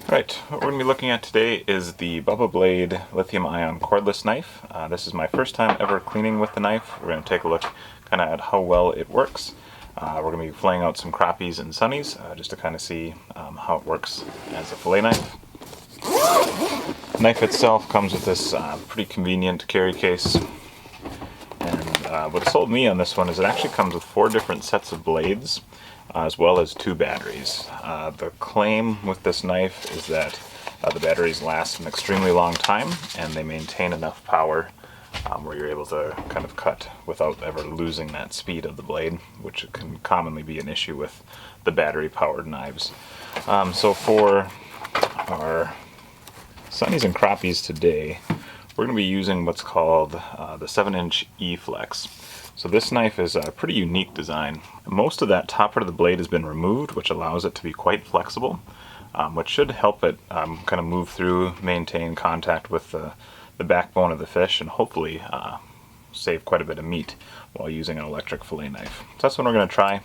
Right, what we're going to be looking at today is the Bubba Blade lithium ion cordless knife. This is my first time ever cleaning with the knife. We're going to take a look kind of at how well it works. We're going to be filleting out some crappies and sunnies just to kind of see how it works as a fillet knife. The knife itself comes with this pretty convenient carry case. And what sold me on this one is it actually comes with 4 different sets of blades, as well as 2 batteries. The claim with this knife is that the batteries last an extremely long time and they maintain enough power where you're able to kind of cut without ever losing that speed of the blade, which can commonly be an issue with the battery powered knives. So for our sunnies and crappies today, we're going to be using what's called the 7-inch E-Flex. So this knife is a pretty unique design. Most of that top part of the blade has been removed, which allows it to be quite flexible, which should help it kind of move through, maintain contact with the backbone of the fish, and hopefully save quite a bit of meat while using an electric fillet knife. So that's what we're going to try.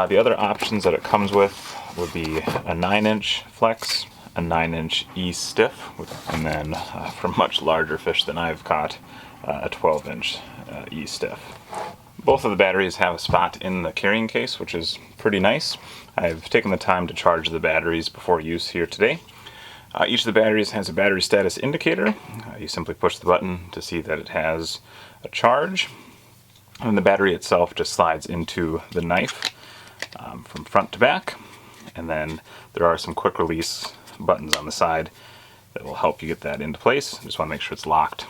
The other options that it comes with would be a 9-inch flex, a 9-inch E-stiff, and then for much larger fish than I've caught, a 12-inch E-stiff. Both of the batteries have a spot in the carrying case, which is pretty nice. I've taken the time to charge the batteries before use here today. Each of the batteries has a battery status indicator. You simply push the button to see that it has a charge, and the battery itself just slides into the knife from front to back, and then there are some quick release buttons on the side that will help you get that into place. Just want to make sure it's locked.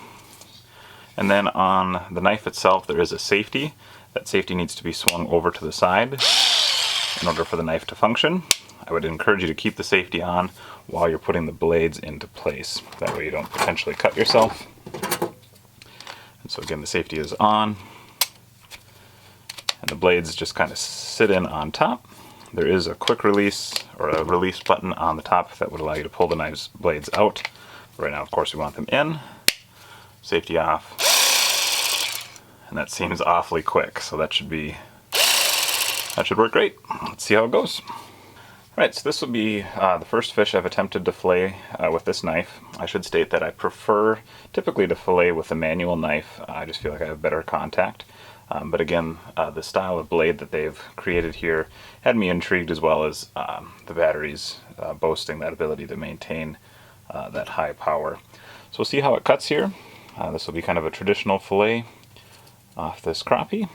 And then on the knife itself there is a safety. That safety needs to be swung over to the side in order for the knife to function. I would encourage you to keep the safety on while you're putting the blades into place. That way you don't potentially cut yourself. And so again, the safety is on, and the blades just kind of sit in on top. There is a quick release or a release button on the top that would allow you to pull the knife's blades out. Right now, of course, we want them in. Safety off. And that seems awfully quick, so that should work great. Let's see how it goes. Alright, so this will be the first fish I've attempted to fillet with this knife. I should state that I prefer typically to fillet with a manual knife. I just feel like I have better contact. But again, the style of blade that they've created here had me intrigued, as well as the batteries boasting that ability to maintain that high power. So we'll see how it cuts here. This will be kind of a traditional fillet off this crappie.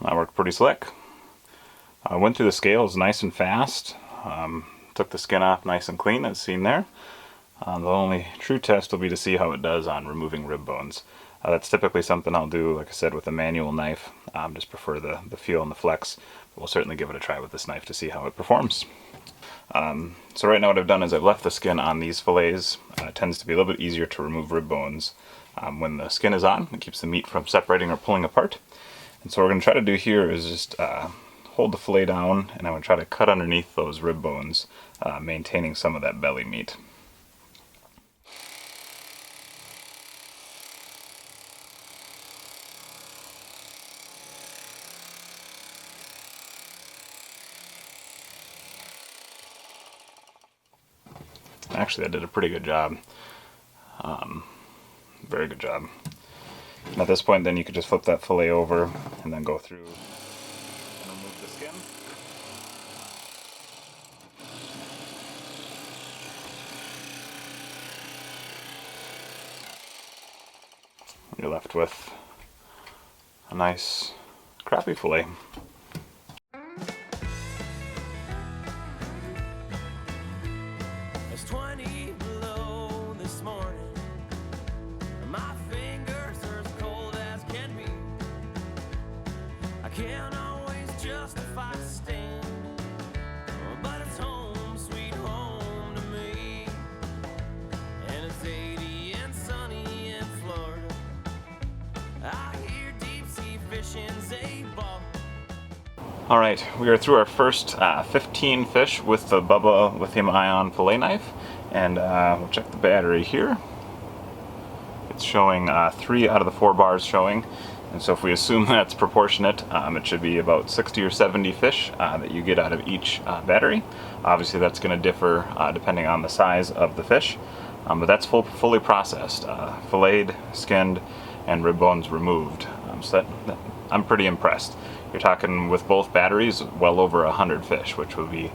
That worked pretty slick. I went through the scales nice and fast. Took the skin off nice and clean, as seen there. The only true test will be to see how it does on removing rib bones. That's typically something I'll do, like I said, with a manual knife. Just prefer the feel and the flex. But we'll certainly give it a try with this knife to see how it performs. So right now what I've done is I've left the skin on these fillets. It tends to be a little bit easier to remove rib bones when the skin is on. It keeps the meat from separating or pulling apart. And so what we're going to try to do here is just hold the fillet down, and I'm going to try to cut underneath those rib bones, maintaining some of that belly meat. Actually, that did a pretty good job. Very good job. And at this point, then you could just flip that fillet over and then go through and remove the skin. You're left with a nice crappie fillet. It's 20 below this morning. My fingers are as cold as can be. I can't Alright, we are through our first 15 fish with the Bubba Lithium Ion fillet knife, and we'll check the battery here. It's showing 3 out of the 4 bars showing, and so if we assume that's proportionate, it should be about 60 or 70 fish that you get out of each battery. Obviously that's going to differ depending on the size of the fish, but that's fully processed, filleted, skinned, and rib bones removed. So I'm pretty impressed. You're talking with both batteries well over 100 fish, which would be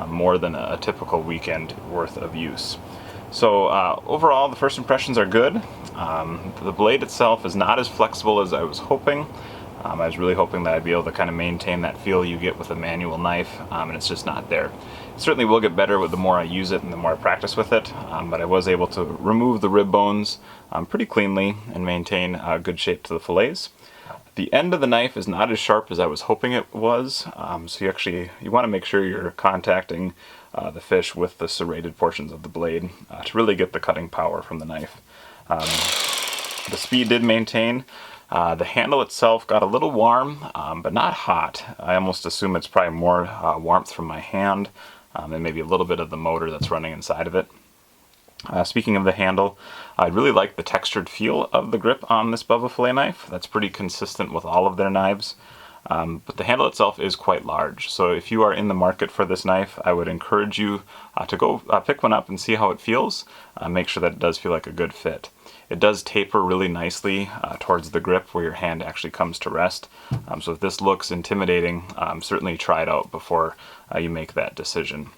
more than a typical weekend worth of use. So overall, the first impressions are good. The blade itself is not as flexible as I was hoping. I was really hoping that I'd be able to kind of maintain that feel you get with a manual knife, and it's just not there. It certainly will get better with the more I use it and the more I practice with it, but I was able to remove the rib bones pretty cleanly and maintain good shape to the fillets. The end of the knife is not as sharp as I was hoping it was, so you want to make sure you're contacting the fish with the serrated portions of the blade to really get the cutting power from the knife. The speed did maintain. The handle itself got a little warm, but not hot. I almost assume it's probably more warmth from my hand and maybe a little bit of the motor that's running inside of it. Speaking of the handle, I really like the textured feel of the grip on this Bubba fillet knife. That's pretty consistent with all of their knives. But the handle itself is quite large, so if you are in the market for this knife, I would encourage you to go pick one up and see how it feels. Make sure that it does feel like a good fit. It does taper really nicely towards the grip where your hand actually comes to rest. So if this looks intimidating, certainly try it out before you make that decision.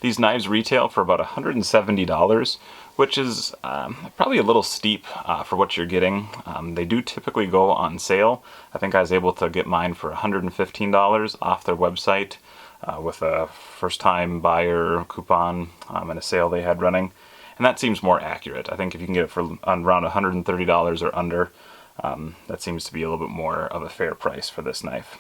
These knives retail for about $170, which is probably a little steep for what you're getting. They do typically go on sale. I think I was able to get mine for $115 off their website with a first-time buyer coupon and a sale they had running. And that seems more accurate. I think if you can get it for around $130 or under, that seems to be a little bit more of a fair price for this knife.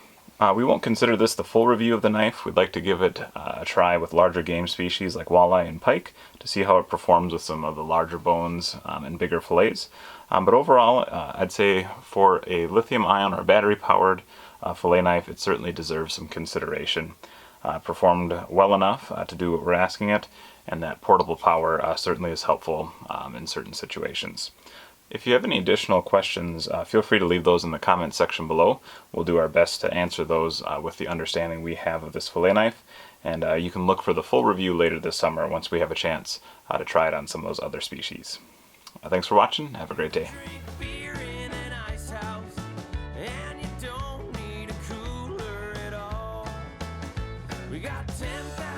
We won't consider this the full review of the knife. We'd like to give it a try with larger game species like walleye and pike to see how it performs with some of the larger bones and bigger fillets. But overall, I'd say for a lithium ion or battery powered fillet knife, it certainly deserves some consideration. Performed well enough to do what we're asking it, and that portable power certainly is helpful in certain situations. If you have any additional questions, feel free to leave those in the comments section below. We'll do our best to answer those with the understanding we have of this fillet knife, and you can look for the full review later this summer once we have a chance to try it on some of those other species. Thanks for watching. Have a great day. Drink beer in an ice house, and you don't need a cooler at all. We got 10,000